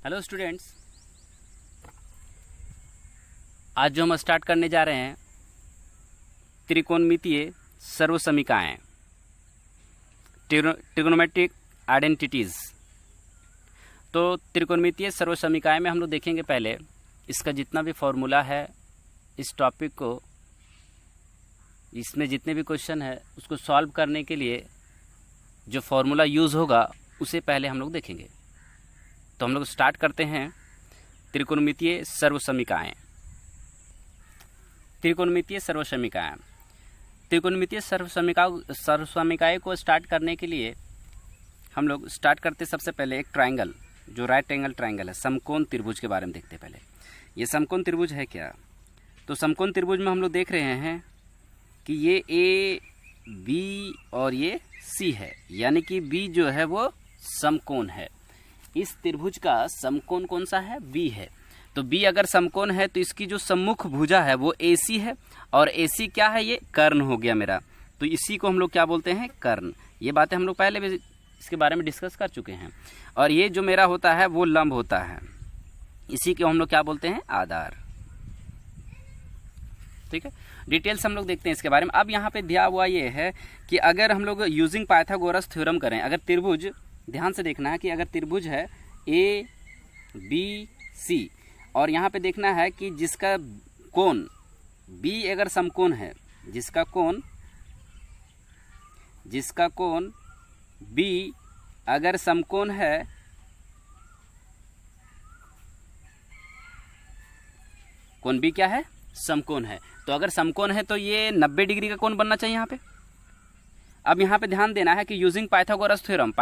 Hello students, आज जो हम स्टार्ट करने जा रहे हैं त्रिकोणमितीय सर्वसमीकाएं, ट्रिगोनोमेट्रिक आइडेंटिटीज़। तो त्रिकोणमितीय सर्वसमीकाएं में हम लोग देखेंगे पहले इसका जितना भी फॉर्मूला है, इस टॉपिक को, इसमें जितने भी क्वेश्चन है उसको सॉल्व करने के लिए जो फॉर्मूला यूज़ होगा उसे पहले हम लोग देखेंगे। तो हम लोग स्टार्ट करते हैं त्रिकोणमितीय सर्वसमीकाएं। त्रिकोणमितीय सर्वसमीकाएं त्रिकोणमितीय सर्वसमीकाएं को स्टार्ट करने के लिए हम लोग स्टार्ट करते सबसे पहले एक ट्रायंगल, जो राइट एंगल ट्रायंगल है, समकोण त्रिभुज के बारे में देखते हैं। पहले ये समकोण त्रिभुज है क्या? तो समकोण त्रिभुज में हम लोग देख रहे हैं कि ये ए बी और ये सी है, यानी कि बी जो है वो समकोण है। इस त्रिभुज का समकोण कौन सा है? बी है। तो बी अगर समकोण है तो इसकी जो सम्मुख भुजा है वो AC है, और AC क्या है? ये कर्ण हो गया मेरा। तो इसी को हम लोग क्या बोलते हैं? कर्ण। ये बातें हम लोग पहले भी इसके बारे में डिस्कस कर चुके हैं। और ये जो मेरा होता है वो लंब होता है, इसी को हम लोग क्या बोलते हैं? आधार। ठीक है, डिटेल्स हम लोग देखते हैं इसके बारे में। अब यहाँ पे दिया हुआ ये है कि अगर हम लोग यूजिंग पाइथागोरस थ्योरम करें, अगर त्रिभुज, ध्यान से देखना है कि अगर त्रिभुज है ABC और यहाँ पे देखना है कि जिसका कोण B अगर समकोण है, जिसका कोण B अगर समकोण है, कोण B क्या है? समकोण है। तो अगर समकोण है तो ये 90 डिग्री का कोण बनना चाहिए यहाँ पे। अब यहाँ पे ध्यान देना है कि यूजिंग पाइथागोरस थ्योरम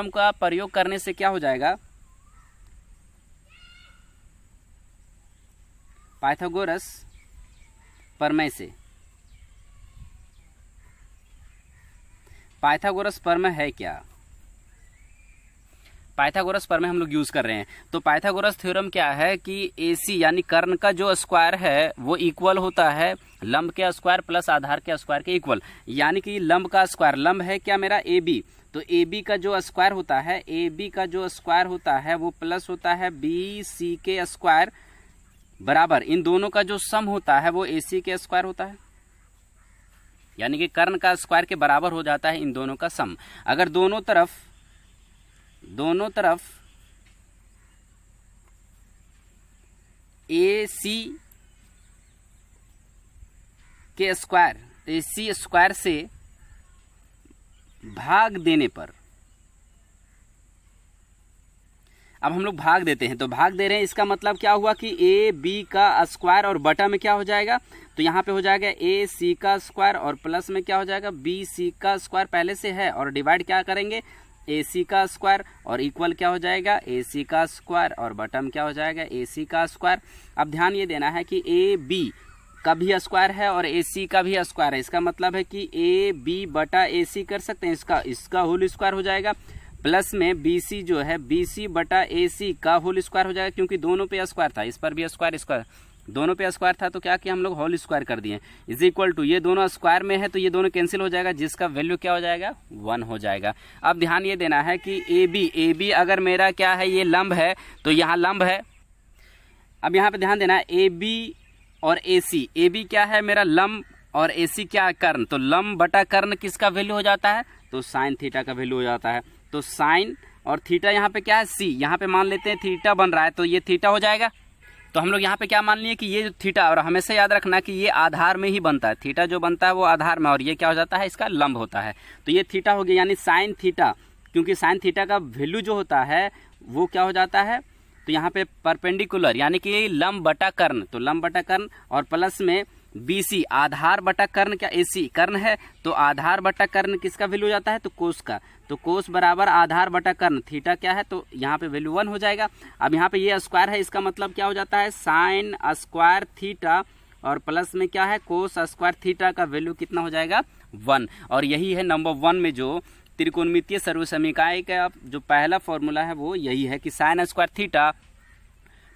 का प्रयोग करने से क्या हो जाएगा? पाइथागोरस प्रमेय से, पाइथागोरस प्रमेय है क्या? पाइथागोरस प्रमेय हम लोग यूज कर रहे हैं। तो पाइथागोरस थ्योरम क्या है कि AC यानी कर्ण का जो स्क्वायर है वो इक्वल होता है लंब के स्क्वायर प्लस आधार के स्क्वायर के इक्वल। यानी कि लंब का स्क्वायर, लंब है क्या मेरा? AB। तो AB का जो स्क्वायर होता है, AB का जो स्क्वायर होता है वो प्लस होता है BC के स्क्वायर बराबर इन दोनों का जो सम होता है वो AC के स्क्वायर होता है। यानी कि कर्ण का स्क्वायर के बराबर हो जाता है इन दोनों का सम। अगर दोनों तरफ AC के स्क्वायर, AC स्क्वायर से भाग देने पर, अब हम लोग भाग देते हैं, तो भाग दे रहे हैं, इसका मतलब क्या हुआ कि AB का स्क्वायर और बटा में क्या हो जाएगा? तो यहाँ पे हो जाएगा AC का स्क्वायर और प्लस में क्या हो जाएगा? BC का स्क्वायर पहले से है, और डिवाइड क्या करेंगे? AC का स्क्वायर, और इक्वल क्या हो जाएगा? AC का स्क्वायर, और बटम क्या हो जाएगा? AC का स्क्वायर। अब ध्यान ये देना है कि AB का भी स्क्वायर है और AC का भी स्क्वायर है। इसका मतलब है कि AB बटा AC कर सकते हैं, इसका होल स्क्वायर हो जाएगा, प्लस में BC जो है BC बटा AC का होल स्क्वायर हो जाएगा, क्योंकि दोनों पे स्क्वायर था, इस पर भी स्क्वायर दोनों पे स्क्वायर था, तो क्या किया हम लोग? होल स्क्वायर कर दिए। इज इक्वल टू, ये दोनों स्क्वायर में है तो ये दोनों कैंसिल हो जाएगा, जिसका वैल्यू क्या हो जाएगा? 1 हो जाएगा। अब ध्यान ये देना है कि AB अगर मेरा क्या है? ये लंब है, तो यहाँ लंब है। अब यहाँ पे ध्यान देना है AB और AC, AB क्या है? मेरा लंब, और AC क्या है? कर्ण। तो लंब बटा कर्ण किसका वैल्यू हो जाता है? तो साइन थीटा का वैल्यू हो जाता है। तो साइन और थीटा यहाँ पे क्या है? C। यहाँ पे मान लेते हैं थीटा बन रहा है, तो ये थीटा हो जाएगा। तो हम लोग यहाँ पे क्या मान लिए कि ये जो थीटा, और हमेशा याद रखना कि ये आधार में ही बनता है, थीटा जो बनता है वो आधार में, और ये क्या हो जाता है? इसका लंब होता है। तो ये थीटा हो गया, यानी साइन थीटा, क्योंकि साइन थीटा का वैल्यू जो होता है वो क्या हो जाता है? तो यहाँ पे परपेंडिकुलर, यानी कि लंब बटा कर्ण, तो लंब बटा कर्ण, और प्लस में BC आधार बटा कर्ण, क्या AC कर्ण है, तो आधार बटा कर्ण किसका वैल्यू हो जाता है? तो कोस का। तो कोस बराबर आधार बटा कर्ण, थीटा क्या है? तो यहाँ पे वैल्यू 1 हो जाएगा। अब यहाँ पे ये स्क्वायर है, इसका मतलब क्या हो जाता है? साइन स्क्वायर थीटा, और प्लस में क्या है? कोस स्क्वायर थीटा का वैल्यू कितना हो जाएगा? 1। और यही है नंबर 1 में जो त्रिकोणमितीय सर्वसमीकाएं का जो पहला फॉर्मूला है वो यही है कि sine square theta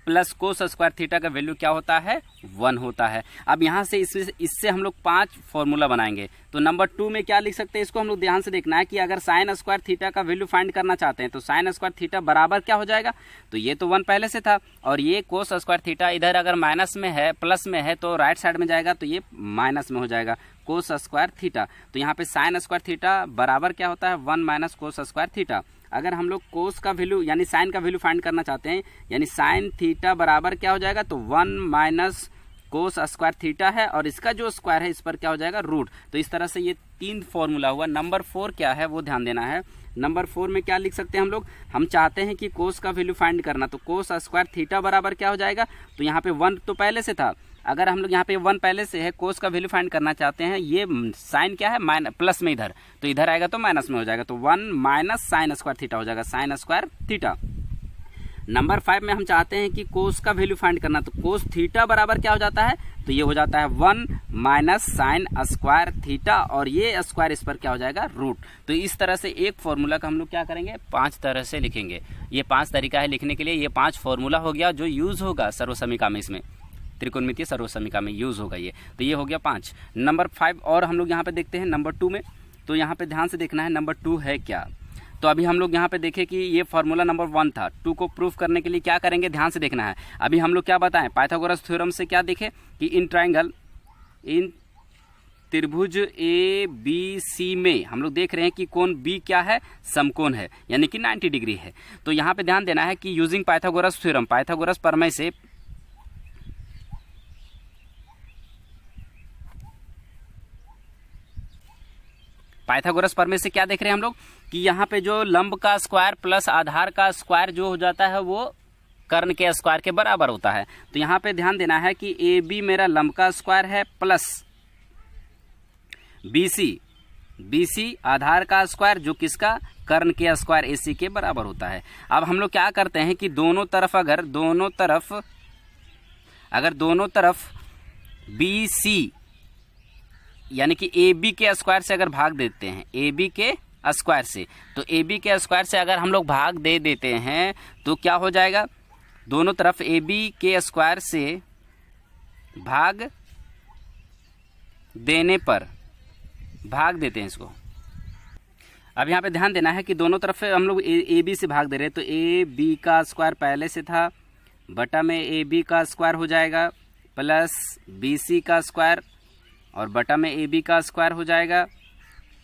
plus cos square theta का वैल्यू क्या होता है, 1 होता है। अब यहाँ से इससे हम लोग 5 फॉर्मूला बनाएंगे। तो नंबर 2 में क्या लिख सकते हैं, इसको हम लोग ध्यान से देखना है कि अगर साइन स्क्वायर थीटा का वैल्यू फाइंड करना चाहते हैं तो साइन स्क्वायर थीटा बराबर क्या हो जाएगा, तो ये तो 1 पहले से था, और ये कोस स्क्वायर थीटा इधर अगर माइनस में है प्लस में है तो राइट साइड में जाएगा, तो ये माइनस में हो जाएगा कोस स्क्वायर थीटा। तो यहाँ पे साइन स्क्वायर थीटा बराबर क्या होता है, 1 माइनस कोस स्क्वायर थीटा। अगर हम लोग कोस का वैल्यू यानी साइन का वैल्यू फाइंड करना चाहते हैं, यानी साइन थीटा बराबर क्या हो जाएगा, तो 1 माइनस कोस स्क्वायर थीटा है, और इसका जो स्क्वायर है इस पर क्या हो जाएगा, रूट। तो इस तरह से ये 3 फॉर्मूला हुआ। नंबर 4 क्या है वो ध्यान देना है। नंबर 4 में क्या लिख सकते हैं हम चाहते हैं कि कोस का वैल्यू फाइंड करना, तो कोस स्क्वायर थीटा बराबर क्या हो जाएगा, तो यहाँ पे 1 तो पहले से था, अगर हम लोग यहाँ पे 1 पहले से है, कोस का वैल्यू फाइंड करना चाहते हैं, ये साइन क्या है माइनस प्लस में इधर, तो इधर आएगा तो माइनस में हो जाएगा, तो 1 माइनस साइन स्क्वायर थीटा हो जाएगा, साइन स्क्वायर थीटा। नंबर 5 में हम चाहते हैं कि कोस का वैल्यू फाइंड करना, तो कोस थीटा बराबर क्या हो जाता है, तो ये हो जाता है 1 माइनस साइन स्क्वायर थीटा, और ये स्क्वायर इस पर क्या हो जाएगा, रूट। तो इस तरह से एक फॉर्मूला का हम लोग क्या करेंगे, 5 तरह से लिखेंगे। ये 5 तरीका है लिखने के लिए, ये 5 फॉर्मूला हो गया जो यूज होगा सर्वसमीका में, इसमें त्रिकोणमितीय सर्वसमीका में यूज होगा ये। तो ये हो गया 5। नंबर 5 और हम लोग यहाँ पे देखते हैं नंबर 2 में। तो यहाँ पे ध्यान से देखना है नंबर 2 है क्या। तो अभी हम लोग यहाँ पे देखें कि ये फार्मूला नंबर 1 था, 2 को प्रूफ करने के लिए क्या करेंगे, ध्यान से देखना है। अभी हम लोग क्या बताएं, पाइथागोरस थ्योरम से क्या देखें कि इन त्रिभुज ए बी सी में हम लोग देख रहे हैं कि कोण बी क्या है, समकोण है, यानी कि 90 डिग्री है। तो यहाँ पे ध्यान देना है कि यूजिंग पाइथागोरस थ्योरम, पाइथागोरस प्रमेय से पाइथागोरस प्रमेय से क्या देख रहे हैं हम लोग कि यहाँ पे जो लंब का स्क्वायर प्लस आधार का स्क्वायर जो हो जाता है वो कर्ण के स्क्वायर के बराबर होता है। तो यहाँ पे ध्यान देना है कि ए बी मेरा लंब का स्क्वायर है प्लस बी सी आधार का स्क्वायर जो किसका, कर्ण के स्क्वायर ए सी के बराबर होता है। अब हम लोग क्या करते हैं कि दोनों तरफ बी सी यानी कि ए बी के स्क्वायर से अगर भाग देते हैं, ए बी के स्क्वायर से, तो ए बी के स्क्वायर से अगर हम लोग भाग दे देते हैं तो क्या हो जाएगा, दोनों तरफ ए बी के स्क्वायर से भाग देने पर भाग देते हैं इसको। अब यहाँ पे ध्यान देना है कि दोनों तरफ हम लोग ए बी से भाग दे रहे हैं, तो ए बी का स्क्वायर पहले से था, बटा में ए बी का स्क्वायर हो जाएगा प्लस बी सी का स्क्वायर, और बटा में ए बी का स्क्वायर हो जाएगा,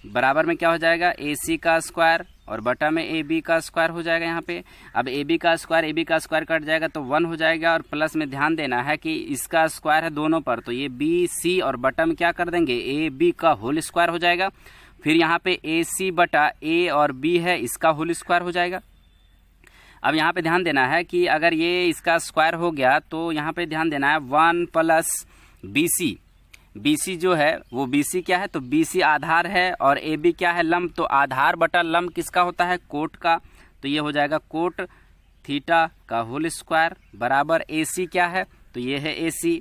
बराबर में क्या हो जाएगा, ए सी का स्क्वायर, और बटा में ए बी का स्क्वायर हो जाएगा यहाँ पे। अब ए बी का स्क्वायर कट जाएगा तो 1 हो जाएगा, और प्लस में ध्यान देना है कि इसका स्क्वायर है दोनों पर, तो ये बी सी और बटा में क्या कर देंगे, ए बी का होल स्क्वायर हो जाएगा। फिर यहाँ पे ए सी बटा ए और बी है, इसका होल स्क्वायर हो जाएगा। अब यहाँ पे ध्यान देना है कि अगर ये इसका स्क्वायर हो गया तो यहाँ पे ध्यान देना है 1 प्लस बी सी जो है वो बी सी क्या है, तो बी सी आधार है, और ए बी क्या है, लंब, तो आधार बटा लंब किसका होता है, कोट का, तो ये हो जाएगा कोट थीटा का होल स्क्वायर बराबर ए सी क्या है, तो ये है ए सी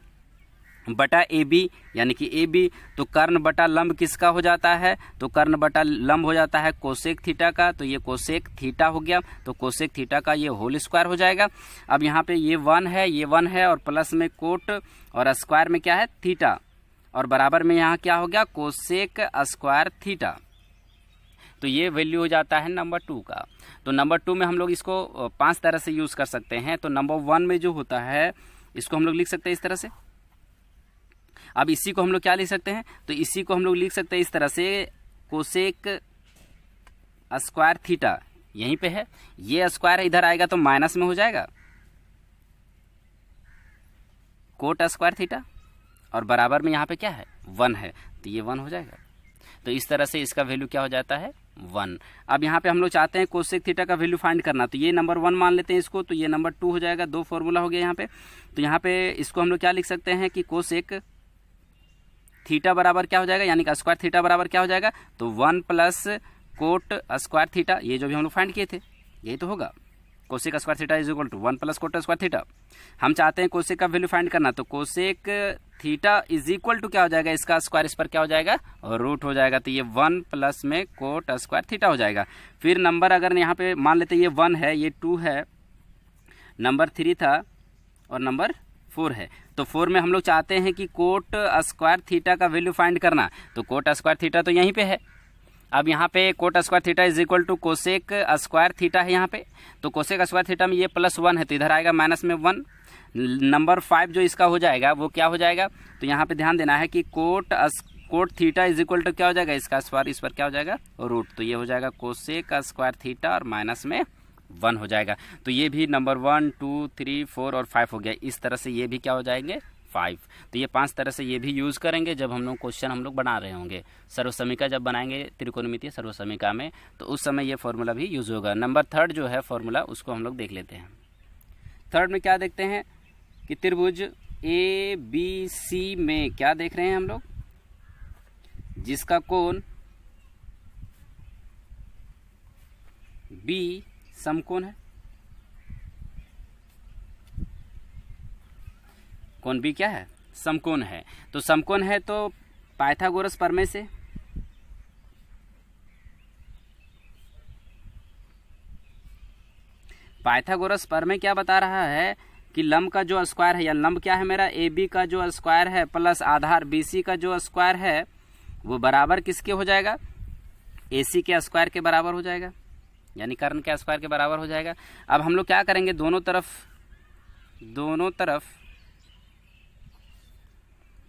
बटा ए बी यानी कि ए बी, तो कर्ण बटा लंब किसका हो जाता है, तो कर्ण बटा लंब हो जाता है कोसेक थीटा का, तो ये कोसेक थीटा हो गया, तो कोसेक थीटा का ये होल स्क्वायर हो जाएगा। अब यहाँ पे ये 1 है और प्लस में कोट और स्क्वायर में क्या है, थीटा, और बराबर में यहाँ क्या हो गया, कोसेक स्क्वायर थीटा। तो ये वैल्यू हो जाता है नंबर 2 का। तो नंबर 2 में हम लोग इसको 5 तरह से यूज कर सकते हैं। तो नंबर 1 में जो होता है इसको हम लोग लिख सकते हैं इस तरह से। अब इसी को हम लोग क्या लिख सकते हैं, तो इसी को हम लोग लिख सकते हैं इस तरह से, कोसेक स्क्वायर थीटा यहीं पे है, ये स्क्वायर इधर आएगा तो माइनस में हो जाएगा, कोट स्क्वायर थीटा, और बराबर में यहाँ पे क्या है, 1 है, तो ये 1 हो जाएगा। तो इस तरह से इसका वैल्यू क्या हो जाता है, 1। अब यहाँ पे हम लोग चाहते हैं कोसेक थीटा का वैल्यू फाइंड करना, तो ये नंबर 1 मान लेते हैं इसको, तो ये नंबर 2 हो जाएगा। 2 फॉर्मूला हो गया यहाँ पे। तो यहाँ पे इसको हम लोग क्या लिख सकते हैं कि कोसेक थीटा बराबर क्या हो जाएगा, यानी कि स्क्वायर थीटा बराबर क्या हो जाएगा, तो 1 प्लस कोट स्क्वायर थीटा, ये जो भी हम लोग फाइंड किए थे यही तो होगा, cosec square theta is equal to 1 plus cot square theta. हम चाहते हैं कोसेक का वैल्यू फाइंड करना, तो cosec theta is equal to क्या हो जाएगा, इसका स्क्वायर इस पर क्या हो जाएगा, और रूट हो जाएगा, तो ये 1 प्लस में कोट स्क्वायर थीटा हो जाएगा। फिर नंबर अगर यहाँ पे मान लेते ये 1 है, ये 2 है, नंबर 3 था, और नंबर 4 है। तो 4 में हम लोग चाहते हैं कि कोट स्क्वायर थीटा का वैल्यू फाइंड करना, तो कोट स्क्वायर थीटा तो यहीं पे है। अब यहाँ पे cot square theta is equal to cosec square theta है यहाँ पे, तो कोसेक स्क्वायर थीटा में ये +1 है तो इधर आएगा माइनस में 1। नंबर 5 जो इसका हो जाएगा वो क्या हो जाएगा, तो यहाँ पे ध्यान देना है कि cot theta is equal to क्या हो जाएगा, इसका स्क्वायर इस पर क्या हो जाएगा रूट, तो ये हो जाएगा कोसेक स्क्वायर थीटा और माइनस में 1 हो जाएगा। तो ये भी नंबर 1 2 3 4 और 5 हो गया। इस तरह से ये भी क्या हो जाएंगे 5। तो ये 5 तरह से ये भी यूज़ करेंगे जब हम लोग क्वेश्चन हम लोग बना रहे होंगे। सर्वसमीका जब बनाएंगे त्रिकोणमितीय सर्वसमीका में, तो उस समय ये फॉर्मूला भी यूज होगा। नंबर 3 जो है फॉर्मूला उसको हम लोग देख लेते हैं। 3 में क्या देखते हैं कि त्रिभुज ABC में क्या देख रहे हैं हम लोग, जिसका कोण B समकोण है। कोण B क्या है, समकोण है। तो समकोण है तो पाइथागोरस प्रमेय से पाइथागोरस प्रमेय क्या बता रहा है कि लंब का जो स्क्वायर है, या लंब क्या है मेरा AB का जो स्क्वायर है प्लस आधार BC का जो स्क्वायर है वो बराबर किसके हो जाएगा, AC के स्क्वायर के बराबर हो जाएगा, यानी कर्ण के स्क्वायर के बराबर हो जाएगा। अब हम लोग क्या करेंगे, दोनों तरफ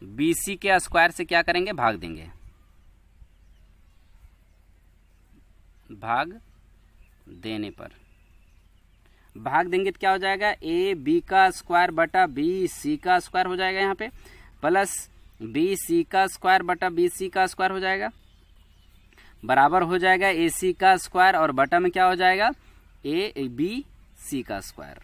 BC के स्क्वायर से क्या करेंगे, भाग देंगे। भाग देने पर भाग देंगे तो क्या हो जाएगा, AB का स्क्वायर बटा BC का स्क्वायर हो जाएगा यहाँ पे, प्लस BC का स्क्वायर बटा BC का स्क्वायर हो जाएगा, बराबर हो जाएगा AC का स्क्वायर और बटा में क्या हो जाएगा ABC का स्क्वायर।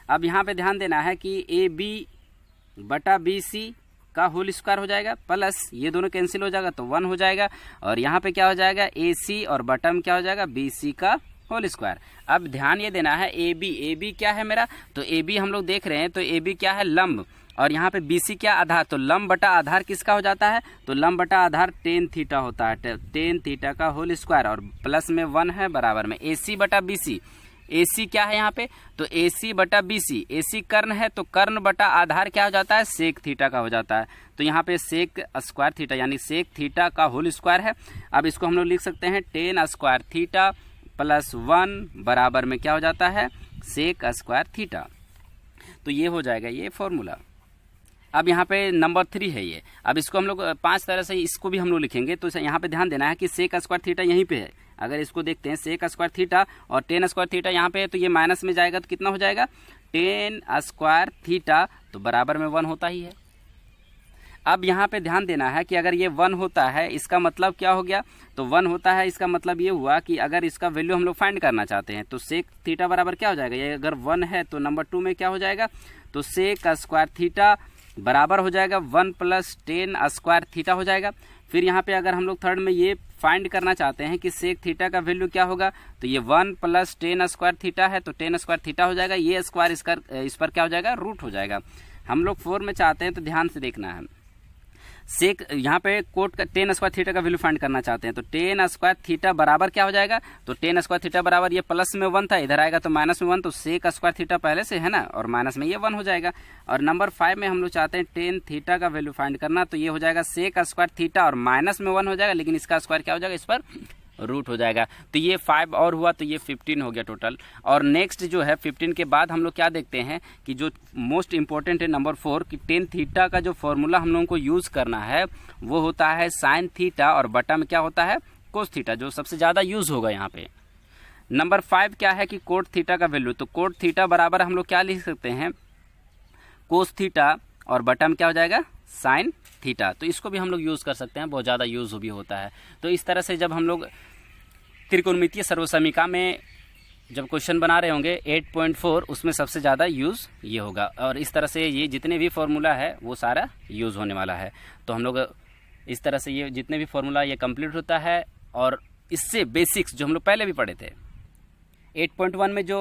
अब यहाँ पे ध्यान देना है कि AB बटा BC का होल स्क्वायर हो जाएगा, प्लस ये दोनों कैंसिल हो जाएगा तो 1 हो जाएगा, और यहाँ पे क्या हो जाएगा AC और बटा में क्या हो जाएगा BC का होल स्क्वायर। अब ध्यान ये देना है AB क्या है मेरा, तो AB हम लोग देख रहे हैं, तो AB क्या है लंब, और यहाँ पे BC क्या आधार, तो लंब बटा आधार किसका हो जाता है, तो लंब बटा आधार tan थीटा होता है, tan थीटा का होल स्क्वायर, और प्लस में 1 है बराबर में AC बटा BC। AC क्या है यहाँ पे, तो AC बटा BC, AC कर्ण है तो कर्ण बटा आधार क्या हो जाता है, सेक थीटा का हो जाता है, तो यहाँ पे सेक स्क्वायर थीटा यानी सेक थीटा का होल स्क्वायर है। अब इसको हम लोग लिख सकते हैं tan स्क्वायर थीटा प्लस 1 बराबर में क्या हो जाता है, सेक स्क्वायर थीटा। तो ये हो जाएगा ये फॉर्मूला। अब यहाँ पे नंबर 3 है ये। अब इसको हम लोग 5 तरह से इसको भी हम लोग लिखेंगे, तो यहाँ पे ध्यान देना है कि सेक स्क्वायर थीटा यहीं पे है। अगर इसको देखते हैं सेक स्क्वायर थीटा और tan स्क्वायर थीटा यहाँ पे है, तो ये माइनस में जाएगा तो कितना हो जाएगा, tan स्क्वायर थीटा, तो बराबर में 1 होता ही है। अब यहाँ पे ध्यान देना है कि अगर ये 1 होता है इसका मतलब क्या हो गया, तो 1 होता है इसका मतलब ये हुआ कि अगर इसका वैल्यू हम लोग फाइंड करना चाहते हैं तो सेक थीटा बराबर क्या हो जाएगा, ये अगर 1 है तो नंबर 2 में क्या हो जाएगा, तो सेक स्क्वायर थीटा बराबर हो जाएगा 1 प्लस tan स्क्वायर थीटा हो जाएगा। फिर यहाँ पे अगर हम लोग थर्ड में ये फाइंड करना चाहते हैं कि सेक थीटा का वैल्यू क्या होगा, तो ये 1 प्लस tan स्क्वायर थीटा है तो tan स्क्वायर थीटा हो जाएगा, ये स्क्वायर इस पर क्या हो जाएगा, रूट हो जाएगा। हम लोग 4 में चाहते हैं तो ध्यान से देखना है, सेक यहाँ पे कोट का tan स्क्वायर थीटा का वैल्यू फाइंड करना चाहते हैं, तो tan स्क्वायर थीटा बराबर क्या हो जाएगा, तो tan स्क्वायर थीटा बराबर ये प्लस में 1 था, इधर आएगा तो माइनस में 1, तो सेक स्क्वायर थीटा पहले से है ना, और माइनस में ये 1 हो जाएगा। और नंबर 5 में हम लोग चाहते हैं tan थीटा का वैल्यू फाइंड करना, तो ये हो जाएगा सेक स्क्वायर थीटा और माइनस में 1 हो जाएगा, लेकिन इसका स्क्वायर क्या हो जाएगा, इस पर रूट हो जाएगा। तो ये 5 और हुआ तो ये 15 हो गया टोटल। और नेक्स्ट जो है 15 के बाद हम लोग क्या देखते हैं कि जो मोस्ट इंपॉर्टेंट है नंबर 4 कि tan थीटा का जो फॉर्मूला हम लोगों को यूज़ करना है वो होता है साइन थीटा और बटा में क्या होता है, कोस थीटा, जो सबसे ज़्यादा यूज़ होगा यहाँ पे। नंबर 5 क्या है कि कोट थीटा का वैल्यू, तो कोट थीटा बराबर हम लोग क्या लिख सकते हैं, कोस थीटा और बटा में क्या हो जाएगा, साइन थीटा। तो इसको भी हम लोग यूज़ कर सकते हैं, बहुत ज़्यादा यूज़ भी होता है। तो इस तरह से जब हम लोग त्रिकोणमितीय सर्वसमीका में जब क्वेश्चन बना रहे होंगे 8.4 उसमें सबसे ज़्यादा यूज़ ये होगा, और इस तरह से ये जितने भी फार्मूला है वो सारा यूज़ होने वाला है। तो हम लोग इस तरह से ये जितने भी फार्मूला ये कंप्लीट होता है, और इससे बेसिक्स जो हम लोग पहले भी पढ़े थे 8.1 में जो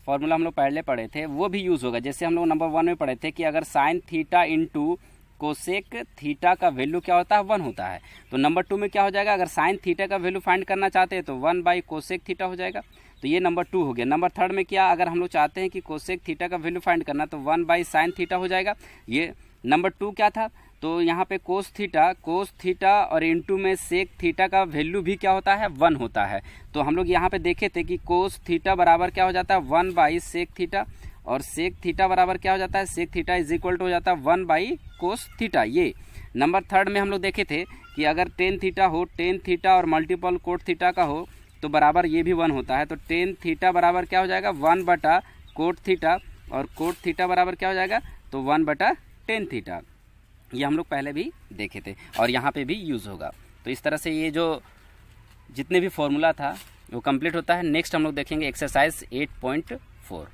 फार्मूला हम लोग पहले पढ़े थे वो भी यूज़ होगा। जैसे हम लोग नंबर 1 में पढ़े थे कि अगर sine theta into cosec theta का वैल्यू क्या होता है, 1 होता है, तो नंबर 2 में क्या हो जाएगा, अगर साइन थीटा का वैल्यू फाइंड करना चाहते हैं तो 1 बाई कोसेक थीटा हो जाएगा। तो तो ये नंबर 2 हो गया। नंबर 3 में क्या, अगर हम लोग चाहते हैं कि कोसेक थीटा का वैल्यू फाइंड करना तो 1/sin थीटा हो जाएगा। ये नंबर 2 क्या था, तो यहाँ पे कोस थीटा और इनटू में सेक थीटा का वैल्यू भी क्या होता है, 1 होता है। तो हम लोग यहाँ पे देखे थे कि कोस थीटा बराबर क्या हो जाता है, 1/सेक थीटा, और सेक थीटा बराबर क्या हो जाता है, sec theta is equal to हो जाता है 1/कोस थीटा। ये नंबर 3 में हम लोग देखे थे कि अगर टेन थीटा हो, टेन थीटा और मल्टीपल कोट थीटा का हो तो बराबर ये भी 1 होता है। तो टेन थीटा बराबर क्या हो जाएगा, 1/कोट थीटा, और कोट थीटा बराबर क्या हो जाएगा, तो 1/टेन थीटा। ये हम लोग पहले भी देखे थे और यहाँ पे भी यूज़ होगा। तो इस तरह से ये जो जितने भी फॉर्मूला था वो कंप्लीट होता है। नेक्स्ट हम लोग देखेंगे एक्सरसाइज 8.4।